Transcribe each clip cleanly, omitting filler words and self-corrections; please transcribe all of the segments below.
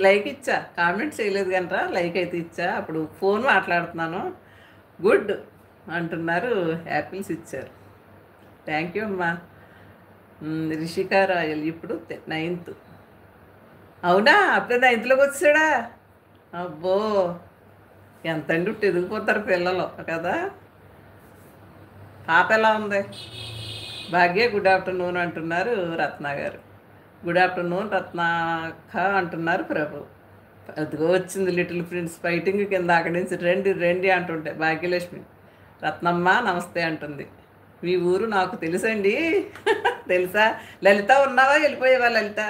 Like ఇచ్చా, comment చేయలేదు కనరా, like అయితే ఇచ్చా. అప్పుడు ఫోన్ మాట్లాడుతున్నాను. గుడ్ అంటున్నారు, యాపిల్స్ ఇచ్చారు. థ్యాంక్ యూ అమ్మా. రిషిక రాయల్ ఇప్పుడు 9th. అవునా, అప్పుడే 9థ్లోకి వచ్చాడా? అబ్బో, ఎంతండి ఉట్టి ఎదిగిపోతారు పిల్లలు కదా. పాప ఎలా ఉంది? భాగ్య గుడ్ ఆఫ్టర్నూన్ అంటున్నారు రత్న గారు. గుడ్ ఆఫ్టర్నూన్ రత్నాక అంటున్నారు ప్రభు. అదిగో వచ్చింది లిటిల్ ఫ్రెండ్స్ ఫైటింగ్ కింద అక్కడి నుంచి రండి రండి అంటుంటే భాగ్యలక్ష్మి. రత్నమ్మ నమస్తే అంటుంది. మీ ఊరు నాకు తెలుసండి. తెలుసా? లలిత ఉన్నావా, వెళ్ళిపోయేవా లలిత?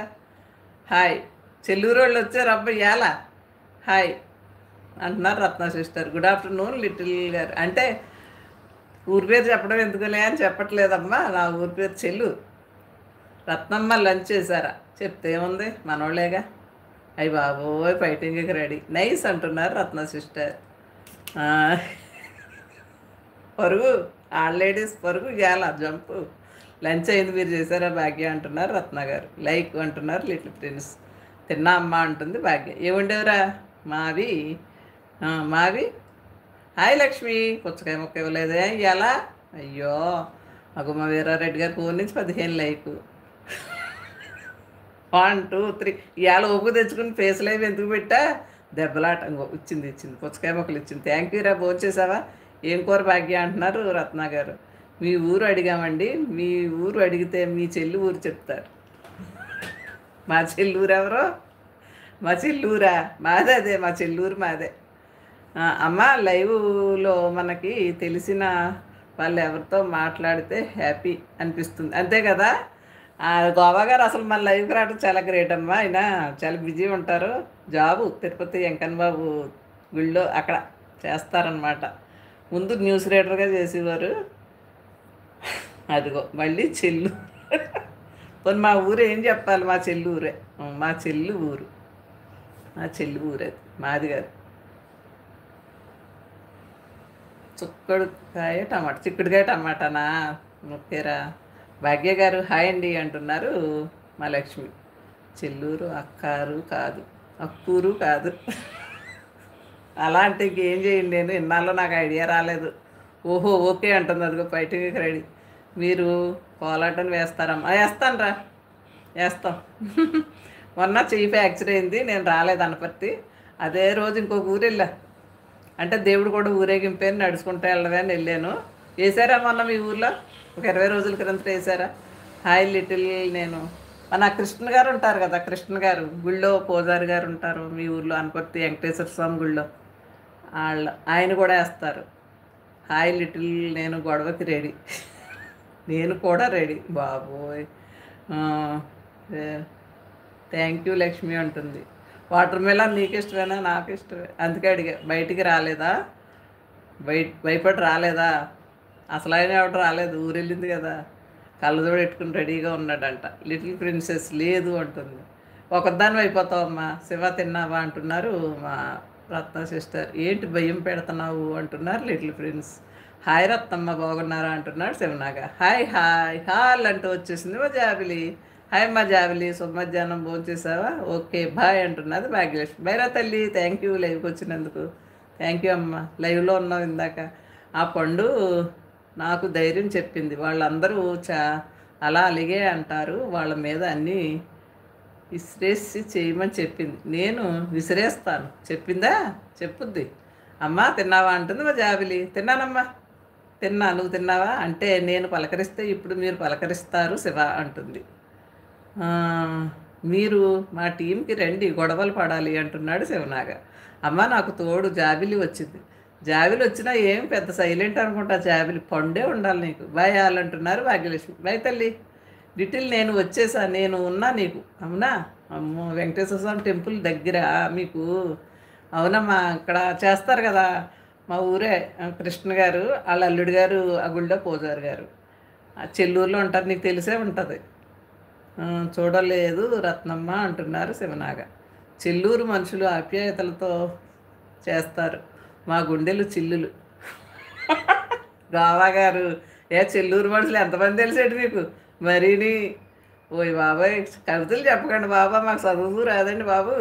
హాయ్. చెల్లూరు వాళ్ళు వచ్చారు అబ్బాయి ఎలా. హాయ్ అంటున్నారు రత్న సిస్టర్. గుడ్ ఆఫ్టర్నూన్ లిటిల్ గారు అంటే ఊరి పేరు చెప్పడం ఎందుకులే అని చెప్పట్లేదమ్మా, నా ఊరి పేరు చెల్లు. రత్నమ్మ లంచ్ చేశారా? చెప్తే ఏముంది, మనోళ్ళేగా. అయ్యి బాబోయ్, ఫైటింగ్కి రెడీ. నైస్ అంటున్నారు రత్న సిస్టర్. పరుగు, ఆల్ లేడీస్ పరుగు ఇవాళ జంపు. లంచ్ అయింది, మీరు చేశారా భాగ్య అంటున్నారు రత్న గారు. లైక్ అంటున్నారు లిటిల్ ప్రిన్స్. తిన్నా అమ్మ అంటుంది భాగ్య. ఏముండేవరా? మావి మావి. హాయ్ లక్ష్మి, పుచ్చకాయ మొక్క ఇవ్వలేదే ఇవాళ. అయ్యో, అగుమ వీరారెడ్డి గారి ఫోన్ నుంచి 15 లైకు. 1 2 3 ఇవాళ ఒప్పు తెచ్చుకుని ఫేస్ లైవ్ ఎందుకు పెట్టా? దెబ్బలాట. ఇంకో ఇచ్చింది ఇచ్చింది, పుచ్చకాయ మొక్కలు ఇచ్చింది. థ్యాంక్ యూ రా, భోంచేసావా? ఏం కూర భాగ్య అంటున్నారు రత్న గారు. మీ ఊరు అడిగామండి. మీ ఊరు అడిగితే మీ చెల్లి ఊరు చెప్తారు. మా చెల్లూరు ఎవరో? మా చెల్లూరా? మాదే, అదే మా చెల్లూరు మాదే. అమ్మ, లైవ్లో మనకి తెలిసిన వాళ్ళు ఎవరితో మాట్లాడితే హ్యాపీ అనిపిస్తుంది, అంతే కదా. గోవా గారు అసలు మన లైవ్కి రావడం చాలా గ్రేట్ అమ్మా. ఆయన చాలా బిజీ ఉంటారు. జాబు తిరుపతి వెంకన్న బాబు గుళ్ళో అక్కడ చేస్తారనమాట. ముందు న్యూస్ రీడర్గా చేసేవారు. అదిగో మళ్ళీ చెల్లు. పోనీ మా ఊరు ఏం చెప్పాలి? మా చెల్లు ఊరే. మా చెల్లు ఊరు, మా చెల్లి ఊరే మాది గారు. చిక్కుడుకాయ టమాటానా? ఓకేరా. భాగ్య గారు హాయ్ అండి అంటున్నారు. మా లక్ష్మి. చెల్లూరు అక్కారు కాదు, అక్కూరు కాదు. అలా అంటే ఇంకేం చేయండి, నేను ఇన్నాళ్ళు నాకు ఐడియా రాలేదు. ఓహో ఓకే అంటుంది. అదిగో ఫైటింగ్కి రెడీ. మీరు కోలాటం వేస్తారమ్మా? వేస్తాను రా, వేస్తాం. మొన్న చెయ్యి ఫ్రాక్చర్ అయింది, నేను రాలేదు అనపర్తి. అదే రోజు ఇంకొక ఊరు వెళ్ళా. అంటే దేవుడు కూడా ఊరేగింపేని నడుచుకుంటూ వెళ్ళదని వెళ్ళాను. వేసారా మొన్న మీ ఊర్లో? ఒక 20 రోజుల క్రితం వేసారా? Hi little. నేను మన కృష్ణ గారు ఉంటారు కదా, కృష్ణ గారు గుళ్ళో పూజారి గారు ఉంటారు మీ ఊర్లో, అనపర్తి వెంకటేశ్వర స్వామి గుళ్ళో. ఆయన కూడా వేస్తారు. Hi little. నేను గొడవకి రెడీ. నేను కూడా రెడీ బాబోయ్. థ్యాంక్ యూ లక్ష్మి అంటుంది. వాటర్ మెలన్ నీకు ఇష్టమేనా? నాకు ఇష్టమే, అందుకే అడిగా. బయటికి రాలేదా? భయపడి రాలేదా? అసలు ఆయన ఎవడు రాలేదు, ఊరెళ్ళింది కదా. కళ్ళజోడు పెట్టుకుని రెడీగా ఉన్నాడంట. లిటిల్ ప్రిన్సెస్ లేదు అంటుంది. ఒకదాన్ని అయిపోతావమ్మా. శివ తిన్నావా అంటున్నారు మా రత్న సిస్టర్. ఏంటి భయం పెడుతున్నావు అంటున్నారు లిటిల్ ప్రిన్స్. హాయ్ రత్నమ్మ, బాగున్నారా అంటున్నాడు శివనాగ. హాయ్ హాయ్ హాల్ అంటూ వచ్చేసింది మా జాబిలి. హాయ్ మా జాబిలి, మధ్యాహ్నం భోంచేసావా? ఓకే బాయ్ అంటున్నది భాగ్యలక్ష్మి. బైరా తల్లి, థ్యాంక్ యూ లైవ్కి వచ్చినందుకు. థ్యాంక్ యూ అమ్మ. లైవ్లో ఉన్నావు ఇందాక. ఆ పండు నాకు ధైర్యం చెప్పింది. వాళ్ళందరూ అలా అలిగే అంటారు, వాళ్ళ మీద అన్నీ విసిరేసి చేయమని చెప్పింది. నేను విసిరేస్తాను చెప్పిందా? చెప్పుద్ది. అమ్మ తిన్నావా అంటుంది మా జాబిలి. తిన్నానమ్మా, తిన్నా. నువ్వు తిన్నావా అంటే నేను పలకరిస్తే ఇప్పుడు మీరు పలకరిస్తారు శివ అంటుంది. మీరు మా టీంకి రండి, గొడవలు పడాలి అంటున్నాడు శివనాగ. అమ్మ నాకు తోడు జాబిలి వచ్చింది. జాబిలి వచ్చినా ఏం పెద్ద సైలెంట్ అనుకుంటా, జాబిలి పండే ఉండాలి నీకు. బాయ్ అంటున్నారు భాగ్యలక్ష్మి. బాయ్ తల్లి. లిటిల్ నేను వచ్చేసా, నేను ఉన్నా నీకు. అవునా? అమ్మో, వెంకటేశ్వర స్వామి టెంపుల్ దగ్గర మీకు. అవునమ్మా, ఇక్కడ చేస్తారు కదా మా ఊరే. కృష్ణ గారు వాళ్ళ అల్లుడు గారు ఆ గుళ్ళో పూజారి గారు చెల్లూరులో ఉంటారు, నీకు తెలిసే ఉంటుంది. చూడలేదు రత్నమ్మ అంటున్నారు శివనాగ. చెల్లూరు మనుషులు ఆప్యాయతలతో చేస్తారు, మా గుండెలు చిల్లులు. గోవా గారు చెల్లూరు మనుషులు ఎంతమంది తెలిసేటి మీకు మరీని. ఓయ్ బాబాయ్, కవితలు చెప్పకండి బాబా, మాకు చదువు రాదండి బాబు.